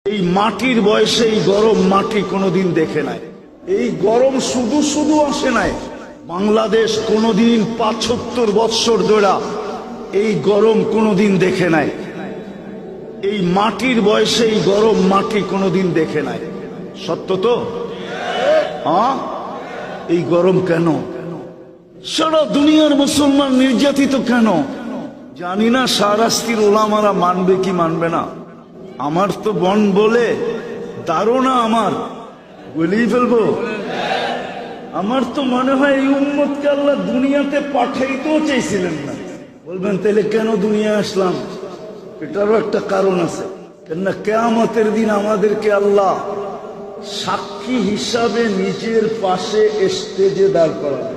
এই মাটির বয়সে এই গরম মাটি কোনোদিন দেখে নাই। এই গরম শুধু শুধু আসে নাই। বাংলাদেশ কোনোদিন ৭৫ বৎসর ধরে এই গরম কোনোদিন দেখে নাই। এই মাটির বয়সে এই গরম মাটি কোনোদিন দেখে নাই। সত্য তো? হ্যাঁ, এই গরম কেন? সারা দুনিয়ার মুসলমান নির্যাতিত কেন জানি না। শাহরাস্তির ওলামারা মানবে কি মানবে না। আমার তো বন বলে ধারণা, আমার বলেই ফেলবো। আমার তো মনে হয় এই উম্মতকে আল্লাহ দুনিয়াতে পাঠাইতেও চাইছিলেন না। বলবেন তাহলে কেন দুনিয়া আসলাম? এটারও একটা কারণ আছে। কেননা কিয়ামতের দিন আমাদেরকে আল্লাহ সাক্ষী হিসাবে নিজের পাশে স্টেজে দাঁড় করাবে।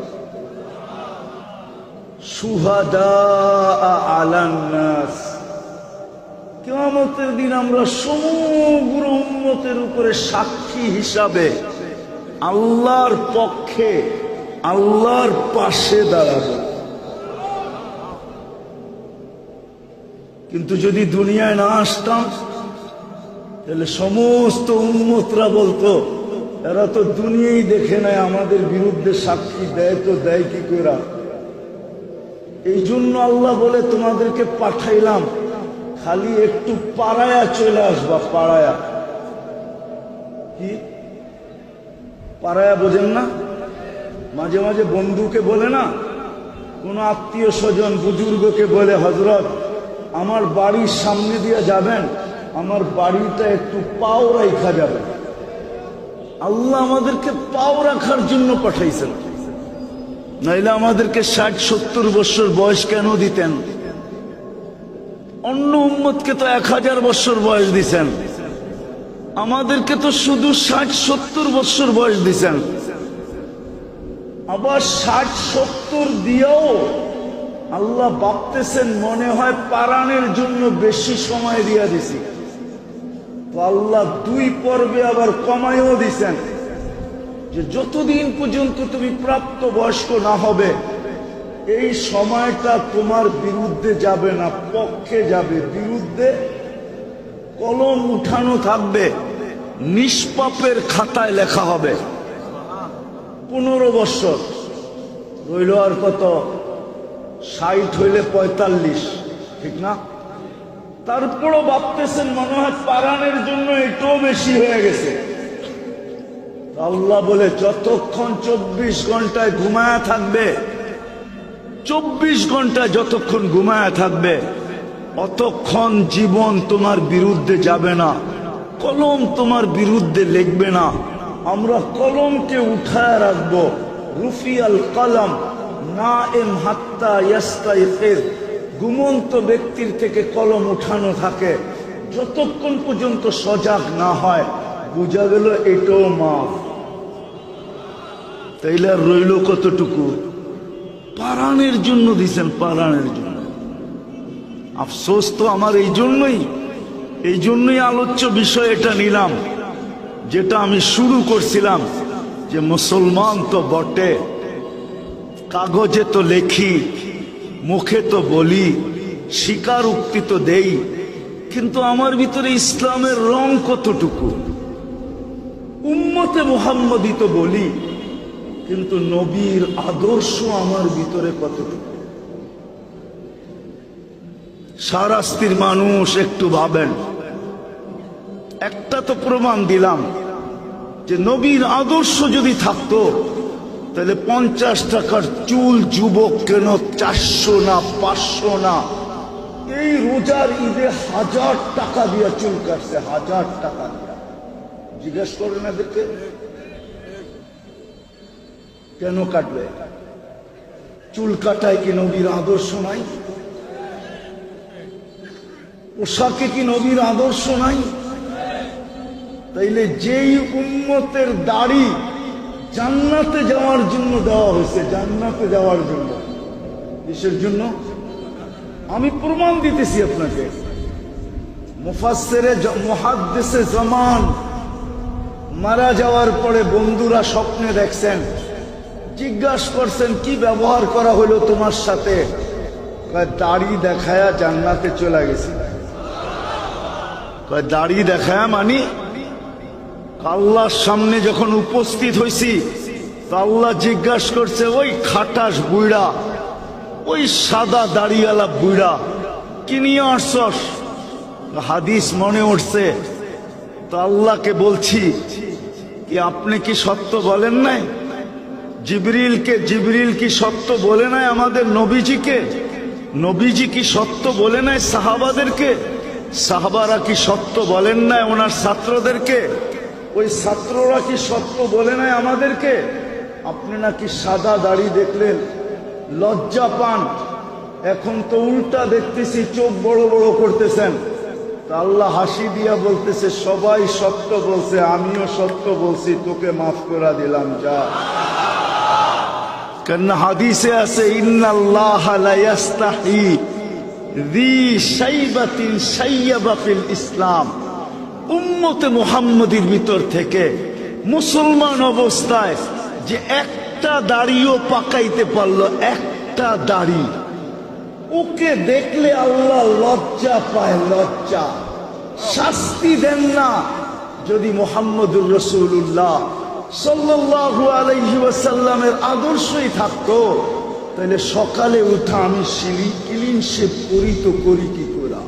শুহাদা আলান নাস। কিয়ামতের দিন আমরা সমগ্র উম্মতের উপরে সাক্ষী হিসাবে আল্লাহর পক্ষে আল্লাহর পাশে দাঁড়াবো। কিন্তু যদি দুনিয়ায় না আসতাম তাহলে সমস্ত উম্মতরা বলতো এরা তো দুনিয়াই দেখে নাই, আমাদের বিরুদ্ধে সাক্ষী দেয় তো দেয় কি করে। এই জন্য আল্লাহ বলে তোমাদেরকে পাঠাইলাম, খালি একটু পাড়ায়া চলে আসবা। পাড়ায়া কি? পাড়ায়া বোঝেন না? মাঝে মাঝে বন্ধুকে বলে না, কোন আত্মীয় স্বজন বুজুর্গকে বলে হযরত আমার বাড়ির সামনে দিয়ে যাবেন, আমার বাড়িটা একটু পাও রাখা যাবে। আল্লাহ আমাদেরকে পাও রাখার জন্য পাঠাইছেন, নাইলে আমাদেরকে ৬০-৭০ বছর বয়স কেন দিতেন? অন্য উম্মতকে তো ১০০০ বছর বয়স দিছেন, আমাদেরকে তো শুধু ৬০-৭০ বছর বয়স দিছেন। আবার ৬০-৭০ দিয়েও আল্লাহ ভাবতেছেন মনে হয় পারানের জন্য বেশি সময় দিয়া দিছি। তো আল্লাহ ২ পর্বে আবার কমাইও দিছেন যে যতদিন পর্যন্ত তুমি প্রাপ্ত বয়স্ক না হবে এই সময়টা তোমার বিরুদ্ধে যাবে না, পক্ষে যাবে। বিরুদ্ধে কলম উঠানো থাকবে, নিষ্পাপের খাতায় লেখা হবে। ১৫ বছর রইল আর কত? ৬০ হইলে ৪৫, ঠিক না? তারপরও ভাবতেছেন মনে হয় পারানের জন্য এটাও বেশি হয়ে গেছে। আল্লাহ বলে যতক্ষণ ২৪ ঘন্টায় ঘুমায়া থাকবে, ২৪ ঘন্টায় যতক্ষণ ঘুমায়া থাকবে অতক্ষণ জীবন তোমার বিরুদ্ধে যাবে না, কলম তোমার বিরুদ্ধে লিখবে না। আমরা কলমকে উঠায় রাখবো। রুফিয়াল কলম নাইম হাত্তা ইয়াস্তাইকিজ। ঘুমন্ত ব্যক্তির থেকে কলম উঠানো থাকে যতক্ষণ পর্যন্ত সজাগ না হয়। বুঝা গেল এটাও মাফ। তাইলে আর রইল কতটুকু? পারানের জন্য দিছেন, পারানের জন্য। আফসোস তো আমার এই জন্যই আলোচ্য বিষয় এটা নিলাম, যেটা আমি শুরু করছিলাম যে মুসলমান তো বটে, কাগজে তো লেখি, মুখে তো বলি, স্বীকারোক্তি তো দেই, কিন্তু আমার ভিতরে ইসলামের রং কতটুকু? উম্মতে মুহাম্মদী তো বলি, কিন্তু নবীর আদর্শ আমার ভিতরে কতটুকু? শাহরাস্তির মানুষ একটু ভাবেন। একটা তো প্রমাণ দিলাম যে নবীর আদর্শ যদি থাকতো তাহলে ৫০ টাকার চুল যুবক কেন ৪০০ না ৫০০ না? এই রোজার ঈদে ১০০০ টাকা দিয়ে চুল কাটছে, ১০০০ টাকা দিয়ে। জিজ্ঞেস করেন এদেরকে কেন কাটবে? চুল কাটায় কি নবীর আদর্শ নাই? পোশাকে কি নবীর আদর্শ নাই? তাইলে যেই উম্মতের দাড়ি জান্নাতে যাওয়ার জন্য দেওয়া হয়েছে, জান্নাতে যাওয়ার জন্য, কিসের জন্য? আমি প্রমাণ দিতেছি আপনাকে। মুফাসসিরে মুহাদ্দিসে জামান মারা যাওয়ার পরে বন্ধুরা স্বপ্নে দেখছেন, জিজ্ঞাসা করছেন কি ব্যবহার করা হলো তোমার সাথে? দাড়ি দেখায়া জান্নাতে চলে গেছি। কয় দাড়ি দেখা মানি? আল্লাহর সামনে যখন উপস্থিত হইছি তো আল্লাহ জিজ্ঞাসা করছে, ওই খাটাস বুইড়া, ওই সাদা দাড়িওয়ালা বুইড়া কি নিয়ে আসছস? হাদিস মনে উঠছে। তো আল্লাহকে বলছি কি আপনি কি সত্য বলেন নাই? জিবরিল কি সত্য বলে নাই আমাদের নবীজিকে? নবীজি কি সত্য বলে নাই সাহাবাদেরকে? সাহাবারা কি সত্য বলেন নাই ওনার ছাত্রদেরকে? ওই ছাত্ররা কি সত্য বলে নাই আমাদেরকে? আপনি নাকি সাদা দাড়ি দেখলেন লজ্জা পান, এখন তো উল্টা দেখতেছি চোখ বড় বড় করতেছেন। তা আল্লাহ হাসি দিয়া বলতেছে, সবাই সত্য বলছে, আমিও সত্য বলছি, তোকে মাফ করে দিলাম, যা। কেন হাদিসে আছে, ইন্নাল্লাহা লা ইয়াস্তাহি যী শাইবাতিন শাইয়াবা ফিল ইসলাম। উম্মতে মুহাম্মদীর ভিতর থেকে মুসলমান অবস্থায় যে একটা দাড়িও পাকাইতে পারলো, একটা দাড়ি, ওকে দেখলে আল্লাহ লজ্জা পায়, লজ্জা। শাস্তি দেন না। যদি মুহাম্মদুর রাসূলুল্লাহ সাল্লাল্লাহু আলাইহি ওয়াসাল্লামের আদর্শই থাকতো, তাহলে সকালে উঠা আমি ক্লিন শেভ করি তো করি কি করে?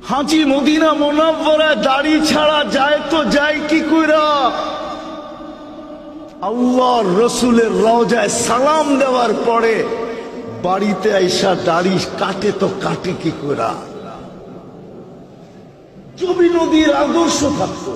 হাজী মদিনা মুনাওয়ারা দাড়ি ছাড়া যায় তো যায় কি করে? আল্লাহর রসুলের রওজায় সালাম দেওয়ার পরে বাড়িতে আইসা দাড়ি কাটে তো কাটে কি করে? যদি নদীর আদর্শ থাকতো